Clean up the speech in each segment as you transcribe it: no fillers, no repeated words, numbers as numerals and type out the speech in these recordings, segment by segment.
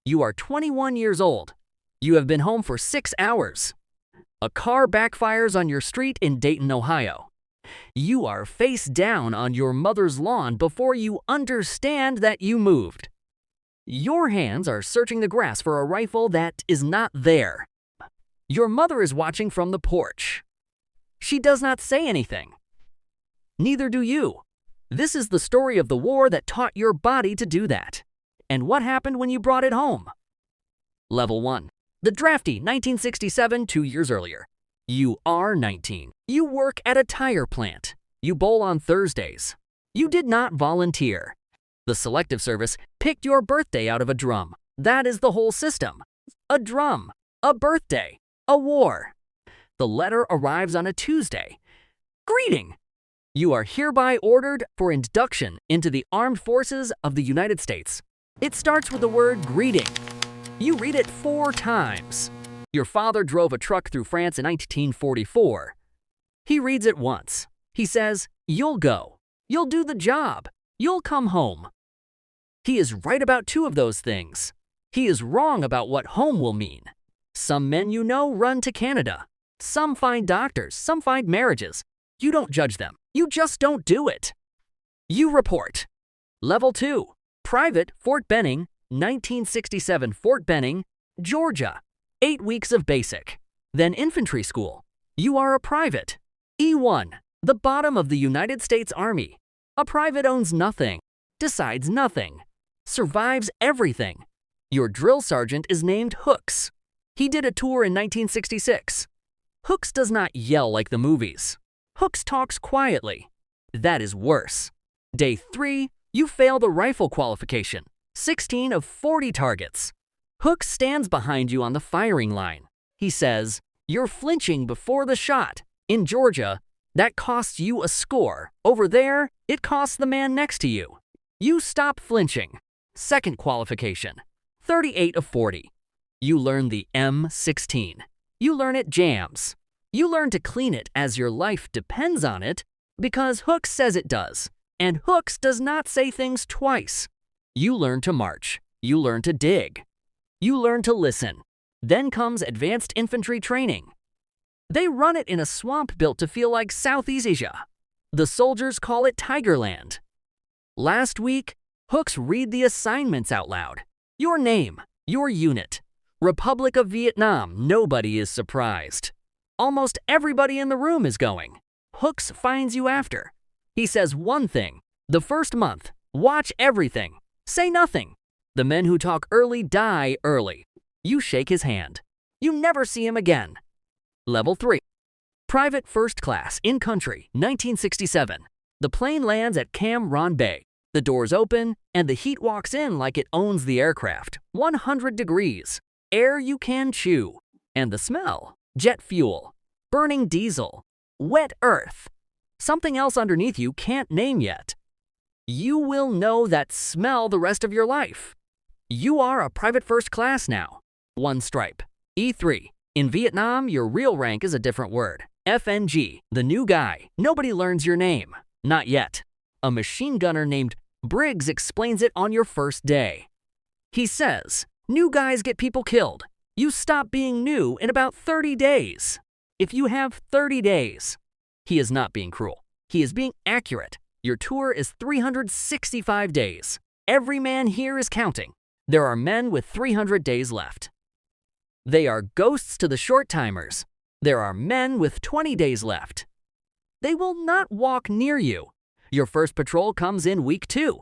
You are 21 years old. You have been home for 6 hours. A car backfires on your street in Dayton, Ohio. You are face down on your mother's lawn before you understand that you moved. Your hands are searching the grass for a rifle that is not there. Your mother is watching from the porch. She does not say anything. Neither do you. This is the story of the war that taught your body to do that. And what happened when you brought it home? Level 1. The draftee, 1967, 2 years earlier. You are 19. You work at a tire plant. You bowl on Thursdays. You did not volunteer. The Selective Service picked your birthday out of a drum. That is the whole system. A drum, a birthday, a war. The letter arrives on a Tuesday. Greeting! You are hereby ordered for induction into the Armed Forces of the United States. It starts with the word greeting. You read it 4 times. Your father drove a truck through France in 1944. He reads it once. He says, "You'll go. You'll do the job. You'll come home." He is right about 2 of those things. He is wrong about what home will mean. Some men you know run to Canada. Some find doctors. Some find marriages. You don't judge them. You just don't do it. You report. Level 2. Private, Fort Benning, 1967, Fort Benning, Georgia. 8 weeks of basic. Then infantry school. You are a private. E1. The bottom of the United States Army. A private owns nothing, decides nothing, survives everything. Your drill sergeant is named Hooks. He did a tour in 1966. Hooks does not yell like the movies. Hooks talks quietly. That is worse. Day 3, you fail the rifle qualification. 16 of 40 targets. Hooks stands behind you on the firing line. He says, "You're flinching before the shot." In Georgia, that costs you a score. Over there, it costs the man next to you. You stop flinching. Second qualification. 38 of 40. You learn the M16. You learn it jams. You learn to clean it as your life depends on it because Hooks says it does. And Hooks does not say things twice. You learn to march. You learn to dig. You learn to listen. Then comes advanced infantry training. They run it in a swamp built to feel like Southeast Asia. The soldiers call it Tigerland. Last week, Hooks read the assignments out loud. Your name, your unit. Republic of Vietnam, nobody is surprised. Almost everybody in the room is going. Hooks finds you after. He says one thing. The first month, watch everything. Say nothing. The men who talk early die early. You shake his hand. You never see him again. Level 3. Private First Class, in country, 1967. The plane lands at Cam Ranh Bay. The doors open, and the heat walks in like it owns the aircraft. 100 degrees. Air you can chew. And the smell. Jet fuel. Burning diesel. Wet earth. Something else underneath you can't name yet. You will know that smell the rest of your life. You are a private first class now. 1 stripe. E3. In Vietnam, your real rank is a different word. FNG, the new guy. Nobody learns your name. Not yet. A machine gunner named Briggs explains it on your first day. He says, new guys get people killed. You stop being new in about 30 days. If you have 30 days. He is not being cruel. He is being accurate. Your tour is 365 days. Every man here is counting. There are men with 300 days left. They are ghosts to the short-timers. There are men with 20 days left. They will not walk near you. Your first patrol comes in week 2.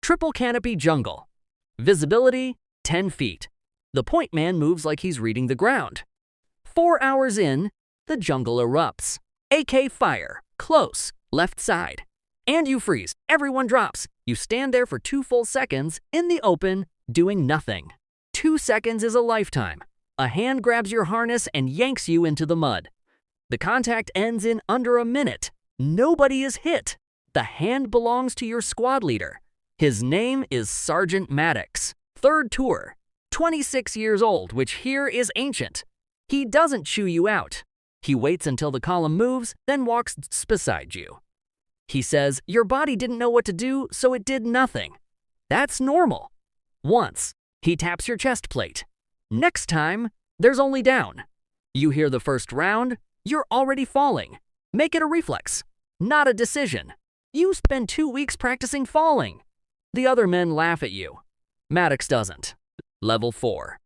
Triple-canopy jungle. Visibility, 10 feet. The point man moves like he's reading the ground. 4 hours in, the jungle erupts. AK fire, close, left side. And you freeze. Everyone drops. You stand there for 2 full seconds in the open, doing nothing. 2 seconds is a lifetime. A hand grabs your harness and yanks you into the mud. The contact ends in under a minute. Nobody is hit. The hand belongs to your squad leader. His name is Sergeant Maddox. 3rd tour. 26 years old, which here is ancient. He doesn't chew you out. He waits until the column moves, then walks beside you. He says, your body didn't know what to do, so it did nothing. That's normal. Once, He taps your chest plate. Next time, there's only down. You hear the first round, you're already falling. Make it a reflex, not a decision. You spend 2 weeks practicing falling. The other men laugh at you. Maddox doesn't. Level 4.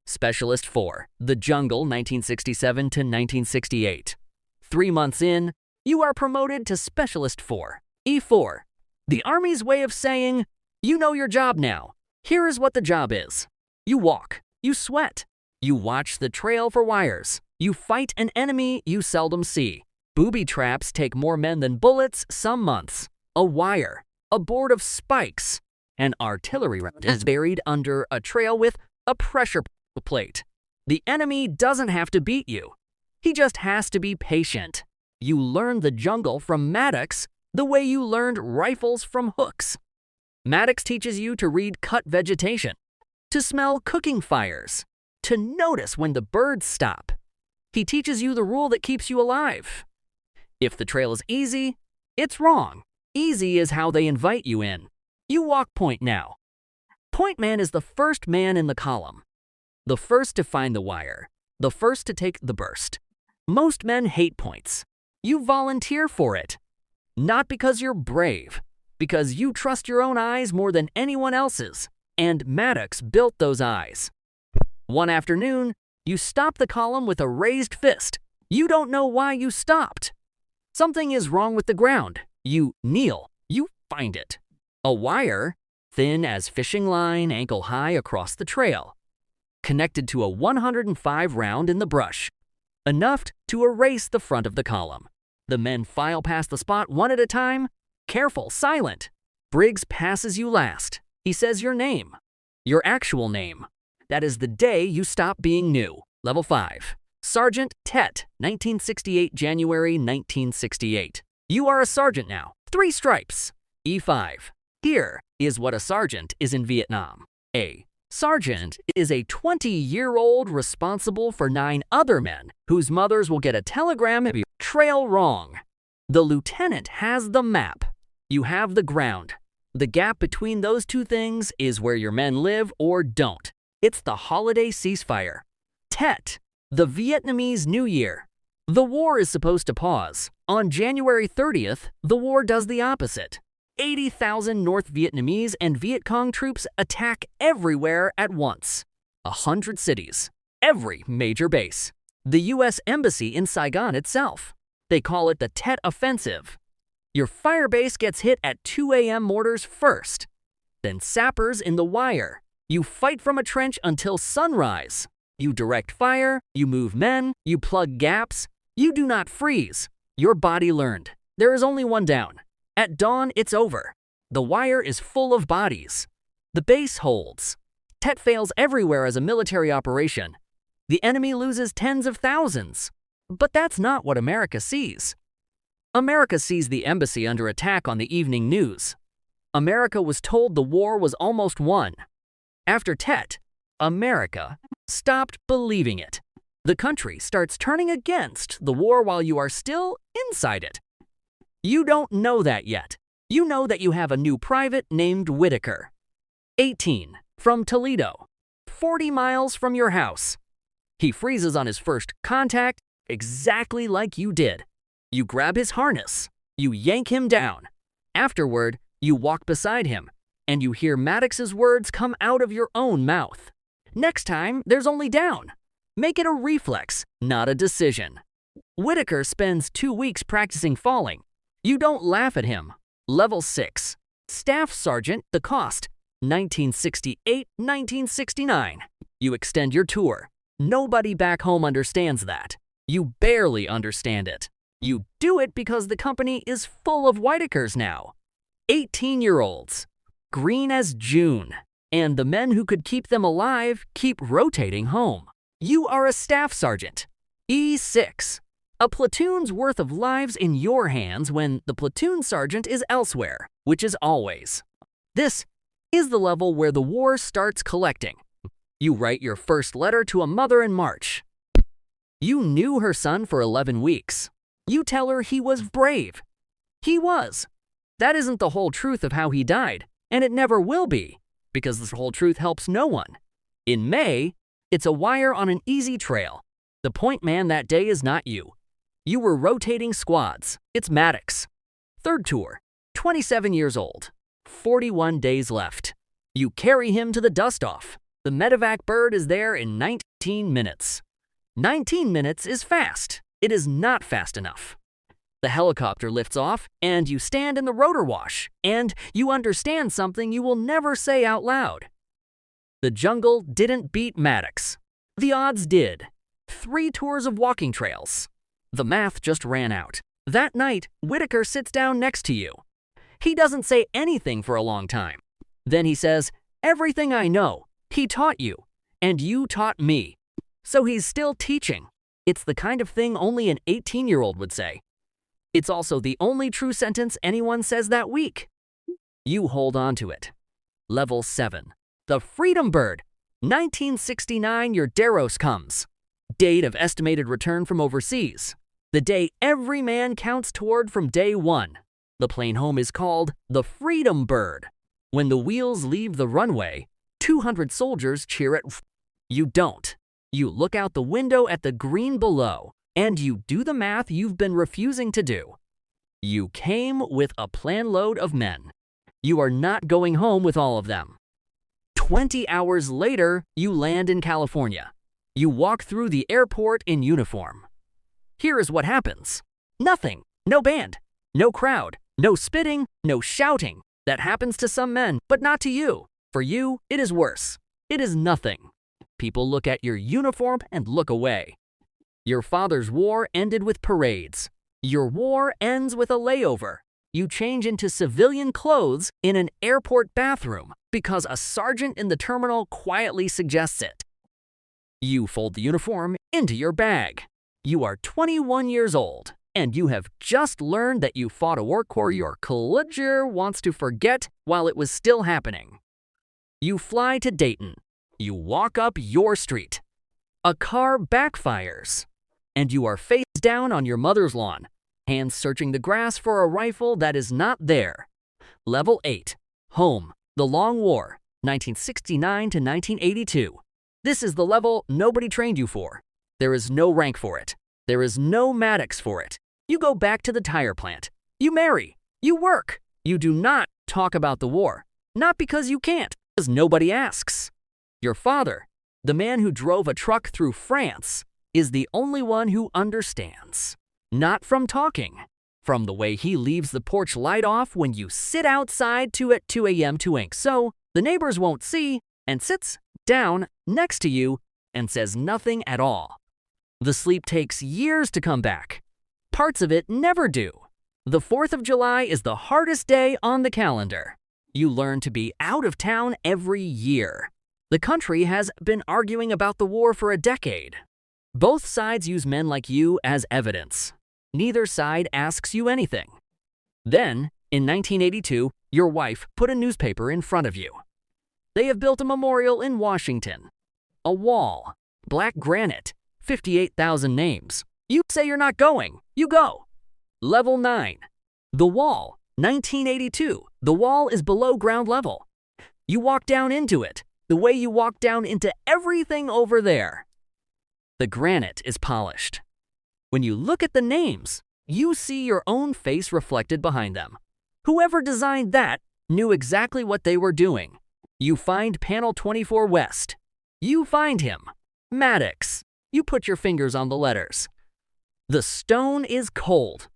Specialist 4. The Jungle, 1967 to 1968. 3 months in, you are promoted to Specialist 4. E4. The Army's way of saying, you know your job now. Here is what the job is. You walk. You sweat. You watch the trail for wires. You fight an enemy you seldom see. Booby traps take more men than bullets some months. A wire. A board of spikes. An artillery round is buried under a trail with a pressure plate. The enemy doesn't have to beat you. He just has to be patient. You learn the jungle from Maddox the way you learned rifles from hooks. Maddox teaches you to read cut vegetation, to smell cooking fires, to notice when the birds stop. He teaches you the rule that keeps you alive. If the trail is easy, it's wrong. Easy is how they invite you in. You walk point now. Point man is the first man in the column. The first to find the wire. The first to take the burst. Most men hate points. You volunteer for it. Not because you're brave, because you trust your own eyes more than anyone else's. And Maddox built those eyes. One afternoon, you stop the column with a raised fist. You don't know why you stopped. Something is wrong with the ground. You kneel. You find it. A wire, thin as fishing line, ankle high across the trail. Connected to a 105 round in the brush. Enough to erase the front of the column. The men file past the spot one at a time. Careful, silent. Briggs passes you last. He says your name. Your actual name. That is the day you stop being new. Level 5. Sergeant Tet, 1968, January 1968. You are a sergeant now. 3 stripes. E5. Here is what a sergeant is in Vietnam. A sergeant is a 20-year-old responsible for 9 other men whose mothers will get a telegram if you trail wrong. The lieutenant has the map. You have the ground. The gap between those two things is where your men live or don't. It's the holiday ceasefire. Tet, the Vietnamese New Year. The war is supposed to pause. On January 30th, the war does the opposite. 80,000 North Vietnamese and Viet Cong troops attack everywhere at once. 100 cities. Every major base. The U.S. Embassy in Saigon itself. They call it the Tet Offensive. Your fire base gets hit at 2 a.m. mortars first. Then sappers in the wire. You fight from a trench until sunrise. You direct fire, you move men, you plug gaps. You do not freeze. Your body learned. There is only one down. At dawn, it's over. The wire is full of bodies. The base holds. Tet fails everywhere as a military operation. The enemy loses tens of thousands. But that's not what America sees. America sees the embassy under attack on the evening news. America was told the war was almost won. After Tet, America stopped believing it. The country starts turning against the war while you are still inside it. You don't know that yet. You know that you have a new private named Whitaker. 18, from Toledo, 40 miles from your house. He freezes on his first contact exactly like you did. You grab his harness. You yank him down. Afterward, you walk beside him, and you hear Maddox's words come out of your own mouth. Next time, there's only down. Make it a reflex, not a decision. Whitaker spends 2 weeks practicing falling. You don't laugh at him. Level 6. Staff Sergeant, the cost, 1968-1969. You extend your tour. Nobody back home understands that. You barely understand it. You do it because the company is full of Whitakers now. 18-year-olds. Green as June. And the men who could keep them alive keep rotating home. You are a staff sergeant. E6. A platoon's worth of lives in your hands when the platoon sergeant is elsewhere, which is always. This is the level where the war starts collecting. You write your first letter to a mother in March. You knew her son for 11 weeks. You tell her he was brave. He was. That isn't the whole truth of how he died, and it never will be, because the whole truth helps no one. In May, it's a wire on an easy trail. The point man that day is not you. You were rotating squads. It's Maddox. Third tour, 27 years old, 41 days left. You carry him to the dust-off. The medevac bird is there in 19 minutes. 19 minutes is fast. It is not fast enough. The helicopter lifts off, and you stand in the rotor wash, and you understand something you will never say out loud. The jungle didn't beat Maddox. The odds did. 3 tours of walking trails. The math just ran out. That night, Whitaker sits down next to you. He doesn't say anything for a long time. Then he says, "Everything I know, he taught you, and you taught me." So he's still teaching. It's the kind of thing only an 18-year-old would say. It's also the only true sentence anyone says that week. You hold on to it. Level 7. The Freedom Bird. 1969, your Deros comes. Date of estimated return from overseas. The day every man counts toward from day 1. The plane home is called the Freedom Bird. When the wheels leave the runway, 200 soldiers cheer at. You don't. You look out the window at the green below, and you do the math you've been refusing to do. You came with a plan load of men. You are not going home with all of them. 20 hours later, you land in California. You walk through the airport in uniform. Here is what happens. Nothing. No band. No crowd. No spitting. No shouting. That happens to some men, but not to you. For you, it is worse. It is nothing. People look at your uniform and look away. Your father's war ended with parades. Your war ends with a layover. You change into civilian clothes in an airport bathroom because a sergeant in the terminal quietly suggests it. You fold the uniform into your bag. You are 21 years old, and you have just learned that you fought a war corps your culture wants to forget while it was still happening. You fly to Dayton. You walk up your street. A car backfires, and you are face down on your mother's lawn, hands searching the grass for a rifle that is not there. Level 8. Home. The Long War, 1969 to 1982. This is the level nobody trained you for. There is no rank for it. There is no Maddox for it. You go back to the tire plant. You marry. You work. You do not talk about the war. Not because you can't, because nobody asks. Your father, the man who drove a truck through France, is the only one who understands. Not from talking. From the way he leaves the porch light off when you sit outside at 2 a.m. to ink so the neighbors won't see, and sits down next to you and says nothing at all. The sleep takes years to come back. Parts of it never do. The 4th of July is the hardest day on the calendar. You learn to be out of town every year. The country has been arguing about the war for a decade. Both sides use men like you as evidence. Neither side asks you anything. Then, in 1982, your wife put a newspaper in front of you. They have built a memorial in Washington. A wall. Black granite. 58,000 names. You say you're not going. You go. Level 9. The wall. 1982. The wall is below ground level. You walk down into it, the way you walk down into everything over there. The granite is polished. When you look at the names, you see your own face reflected behind them. Whoever designed that knew exactly what they were doing. You find panel 24 West. You find him. Maddox. You put your fingers on the letters. The stone is cold.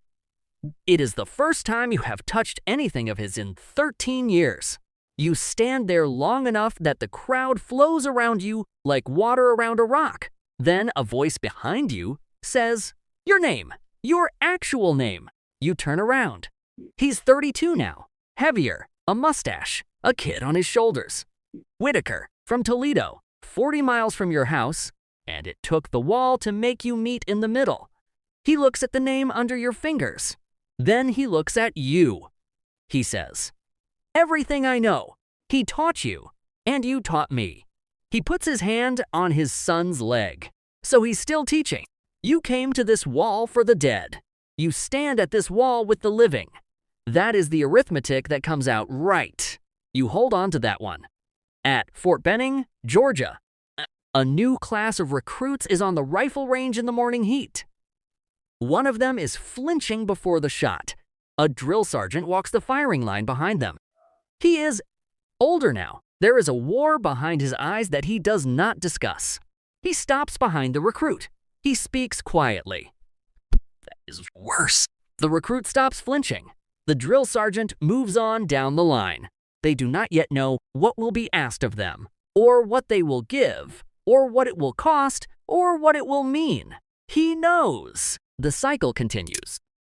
It is the first time you have touched anything of his in 13 years. You stand there long enough that the crowd flows around you like water around a rock. Then a voice behind you says, "Your name, your actual name." You turn around. He's 32 now, heavier, a mustache, a kid on his shoulders. Whitaker, from Toledo, 40 miles from your house, and it took the wall to make you meet in the middle. He looks at the name under your fingers. Then he looks at you. He says, "Everything I know, he taught you, and you taught me." He puts his hand on his son's leg. So he's still teaching. You came to this wall for the dead. You stand at this wall with the living. That is the arithmetic that comes out right. You hold on to that one. At Fort Benning, Georgia, A new class of recruits is on the rifle range in the morning heat. One of them is flinching before the shot. A drill sergeant walks the firing line behind them. He is older now. There is a war behind his eyes that he does not discuss. He stops behind the recruit. He speaks quietly. "That is worse." The recruit stops flinching. The drill sergeant moves on down the line. They do not yet know what will be asked of them, or what they will give, or what it will cost, or what it will mean. He knows. The cycle continues.